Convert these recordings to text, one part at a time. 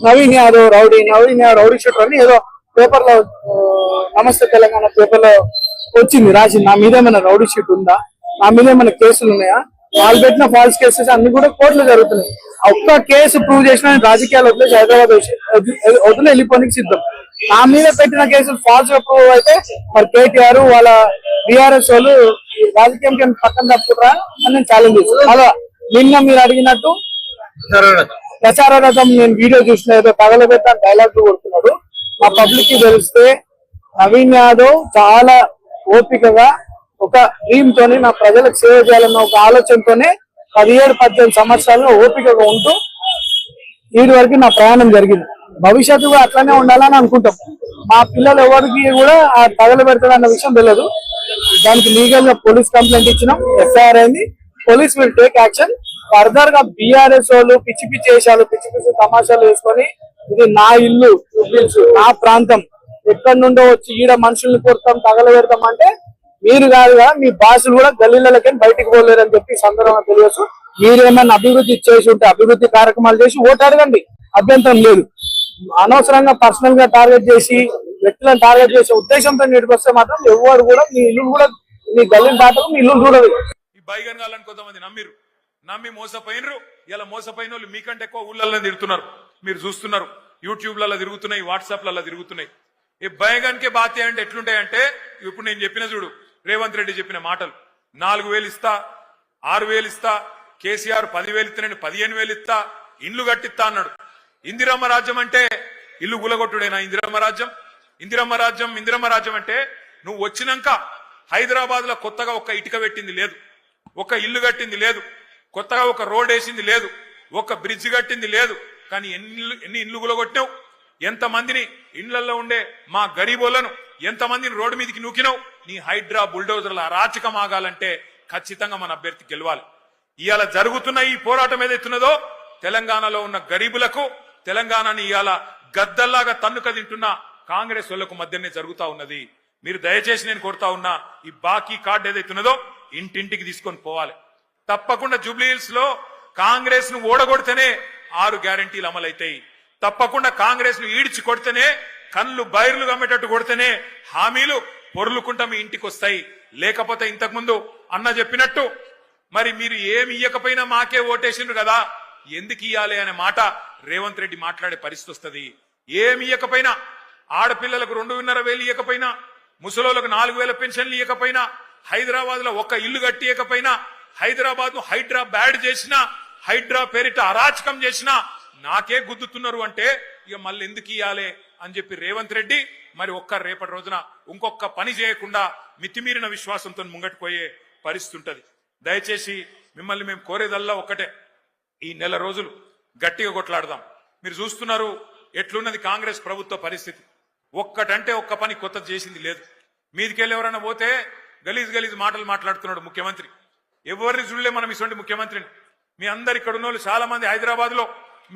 Naveen Yadav rowdy sheeter అని ఏదో paper లో నమస్తే తెలంగాణ పేపర్ లో వచ్చింది రాసింది. నా మీద ఏమైనా రౌడీ షీట్ ఉందా, నా మీద ఏమైనా కేసులు ఉన్నాయా? వాళ్ళు పెట్టిన ఫాల్స్ కేసెస్ అన్ని కూడా కోర్టులో జరుగుతున్నాయి. ఒక్క కేసు ప్రూవ్ చేసిన రాజకీయాలు వదిలేసి హైదరాబాద్ వదిలి వెళ్ళిపోనికి సిద్ధం. నా మీద పెట్టిన కేసులు ఫాల్స్ గా ప్రూవ్ అయితే మరి కేటీఆర్ వాళ్ళ బీఆర్ఎస్ వాళ్ళు రాజకీయం పక్కన తప్పురా అని నేను ఛాలెంజ్ చేస్తాను. అలా నిన్న మీరు అడిగినట్టు ప్రచార రథం నేను వీడియో చూసిన ఏదో తగలబెట్ట డైలాగ్ కొడుతున్నాడు. మా పబ్లిక్ కి తెలిస్తే నవీన్ యాదవ్ చాలా ఓపికగా ఒక డ్రీమ్ తోని నా ప్రజలకు సేవ చేయాలన్న ఒక ఆలోచనతోనే 17-18 సంవత్సరాలుగా ఓపికగా ఉంటూ వీడి వరకు నా ప్రయాణం జరిగింది. భవిష్యత్తు కూడా అట్లానే ఉండాలని అనుకుంటాం. మా పిల్లలు ఎవరికి కూడా ఆ తగలబెడతాడన్న విషయం తెలియదు. దానికి లీగల్ గా పోలీస్ కంప్లైంట్ ఇచ్చినాం, ఎఫ్ఐఆర్ అయింది. Police will take action. Further గా బీఆర్ఎస్ వాళ్ళు పిచ్చి పిచ్చి వేషాలు పిచ్చి పిచ్చి తమాషాలు వేసుకొని ఇది నా ఇల్లు నా ప్రాంతం ఎక్కడి నుండో వచ్చి ఈడ మనుషుల్ని కొడతాం తగలబెడతాం అంటే మీరు కాదుగా మీ బాసులు కూడా గల్లీలకి బయటికి పోలేరు అని చెప్పి సందర్భంగా తెలియచ్చు. మీరేమన్నా అభివృద్ధి చేసి ఉంటే అభివృద్ధి కార్యక్రమాలు చేసి ఓటు అడగండి, అభ్యంతరం లేదు. అనవసరంగా పర్సనల్ గా టార్గెట్ చేసి వ్యక్తులను టార్గెట్ చేసే ఉద్దేశంతో నీటికి వస్తే మాత్రం ఎవరు కూడా మీ ఇల్లు కూడా మీ గల్లీని దాటకు మీ ఇల్లు చూడదు. ఈ బైగన్గాలని కొంతమంది నమ్మి మోసపోయినరు. ఇలా మోసపోయిన వాళ్ళు మీకంటే ఎక్కువ ఊళ్ళల్లో తిరుగుతున్నారు, మీరు చూస్తున్నారు. యూట్యూబ్లలో తిరుగుతున్నాయి, వాట్సాప్లలో తిరుగుతున్నాయి. ఈ బైగన్కే బాధ్యత అంటే ఎట్లుంటాయంటే ఇప్పుడు నేను చెప్పిన చూడు, రేవంత్ రెడ్డి చెప్పిన మాటలు 4,000 ఇస్తా, 6,000 ఇస్తా, కేసీఆర్ 10,000 ఇస్తానని 15,000 ఇస్తా, ఇండ్లు కట్టిస్తా అన్నాడు. ఇందిరమ్మ రాజ్యం అంటే ఇల్లు గులగొట్టుడేనా? ఇందిరమ్మ రాజ్యం అంటే నువ్వు వచ్చినాక హైదరాబాద్ లో కొత్తగా ఒక ఇటుక పెట్టింది లేదు, ఒక ఇల్లు కట్టింది లేదు, కొత్తగా ఒక రోడ్ వేసింది లేదు, ఒక బ్రిడ్జ్ కట్టింది లేదు. కానీ ఎన్ని ఇల్లు గులగొట్టినావు, ఎంతమందిని ఇండ్లలో ఉండే మా గరీబోళ్లను ఎంతమందిని రోడ్డు మీదకి నూకినావు. నీ హైడ్రా బుల్డోజర్ల అరాచకం ఆగాలంటే ఖచ్చితంగా మన అభ్యర్థి గెలవాలి. ఇవాళ జరుగుతున్న ఈ పోరాటం ఏదైతున్నదో తెలంగాణలో ఉన్న గరీబులకు, తెలంగాణని ఇవాళ గద్దల్లాగా తన్నుక తింటున్న కాంగ్రెస్ వాళ్లకు మధ్యనే జరుగుతా ఉన్నది. మీరు దయచేసి నేను కోరుతా ఉన్నా, ఈ బాకీ కార్డు ఏదైతున్నదో ఇంటింటికి తీసుకొని పోవాలి. తప్పకుండా జూబ్లీహిల్స్ లో కాంగ్రెస్ ను ఓడగొడితేనే 6 గ్యారంటీలు అమలైతాయి. తప్పకుండా కాంగ్రెస్ ను ఈడ్చి కొడితేనే, కళ్ళు బైర్లు గమ్మేటట్టు కొడితేనే హామీలు పొర్లుకుంటా మీ ఇంటికి వస్తాయి. లేకపోతే ఇంతకుముందు అన్న చెప్పినట్టు మరి మీరు ఏమి ఇయ్యకపోయినా మాకే ఓటేసిండ్రు కదా, ఎందుకు ఇయ్యాలి అనే మాట రేవంత్ రెడ్డి మాట్లాడే పరిస్థితి వస్తుంది. ఏమి ఇయ్యకపోయినా, ఆడపిల్లలకు 2,500 ఇయ్యకపోయినా, ముసలోళ్ళకు 4,000 పెన్షన్లు ఇయ్యకపోయినా, హైదరాబాద్ లో ఒక్క ఇల్లు కట్టియకపోయినా, హైదరాబాద్ ను హైడ్రా బ్యాడ్ చేసినా, హైడ్రా పేరిట అరాచకం చేసినా నాకే గుద్దుతున్నారు అంటే ఇక మళ్ళీ ఎందుకు ఇయ్యాలి అని చెప్పి రేవంత్ రెడ్డి మరి రేపటి రోజున ఇంకొక పని చేయకుండా మితిమీరిన విశ్వాసంతో ముంగట్టుపోయే పరిస్థితి ఉంటది. దయచేసి మిమ్మల్ని మేము కోరేదల్లా ఒక్కటే, ఈ నెల రోజులు గట్టిగా కొట్లాడదాం. మీరు చూస్తున్నారు ఎట్లున్నది కాంగ్రెస్ ప్రభుత్వ పరిస్థితి. ఒక్కటంటే ఒక్క పని కొత్తది చేసింది లేదు. మీదికెళ్ళి ఎవరైనా పోతే గలీజ్ మాటలు మాట్లాడుతున్నాడు ముఖ్యమంత్రి. ఎవరిని చూడలే మనం ఇటువంటి ముఖ్యమంత్రిని. మీ అందరు ఇక్కడ ఉన్న వాళ్ళు చాలా మంది హైదరాబాద్ లో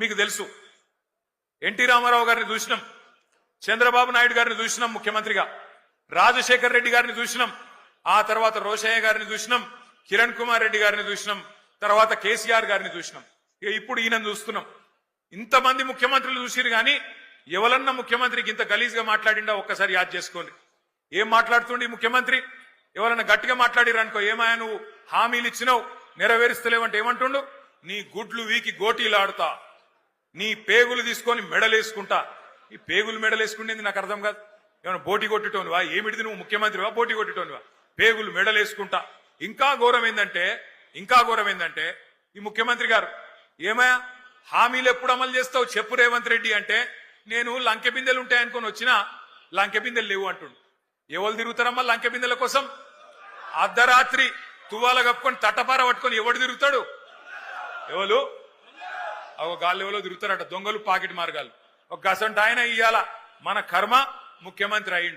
మీకు తెలుసు, ఎన్టీ రామారావు గారిని చూసినాం, చంద్రబాబు నాయుడు గారిని చూసినాం ముఖ్యమంత్రిగా, రాజశేఖర్ రెడ్డి గారిని చూసినాం, ఆ తర్వాత రోషయ్య గారిని చూసినాం, కిరణ్ కుమార్ రెడ్డి గారిని చూసినాం, తర్వాత కేసీఆర్ గారిని చూసినాం. ఇప్పుడు ఈయనను చూస్తున్నాం. ఇంతమంది ముఖ్యమంత్రులు చూసిరు కానీ ఎవరన్నా ముఖ్యమంత్రికి ఇంత గలీజ్ గా మాట్లాడిండా ఒక్కసారి యాద్ చేసుకోండి. ఏం మాట్లాడుతుండే ముఖ్యమంత్రి? ఎవరన్నా గట్టిగా మాట్లాడిరు అనుకో, ఏమాయా నువ్వు హామీలు ఇచ్చినావు నెరవేరుస్తలేవంటే ఏమంటుండు? నీ గుడ్లు వీకి గోటీలాడుతా, నీ పేగులు తీసుకొని మెడలేసుకుంటా. ఈ పేగులు మెడలేసుకుంటేది నాకు అర్థం కాదు. ఏమైనా బోటి కొట్టేటోనివా? ఏమిటిది నువ్వు ముఖ్యమంత్రివా బోటి కొట్టేటోనివా? పేగులు మెడలేసుకుంటా. ఇంకా ఘోరం ఏందంటే ఈ ముఖ్యమంత్రి గారు ఏమయ్యా హామీలు ఎప్పుడు అమలు చేస్తావు చెప్పు రేవంత్ రెడ్డి అంటే, నేను లంకె బిందెలు ఉంటాయనుకొని వచ్చినా లంకె బిందెలు లేవు అంటుండు. ఎవరు తిరుగుతారమ్మా లంకె బిందెల కోసం? అర్ధరాత్రి తువ్వాల కప్పుకొని తట్టపార పట్టుకొని ఎవడు తిరుగుతాడు? ఎవరు గాళ్ళు ఎవరో తిరుగుతారట, దొంగలు పాకెట్ మార్గాలు. ఒక గసంట ఆయన ఇయ్యాల మన కర్మ ముఖ్యమంత్రి అయ్యిండు.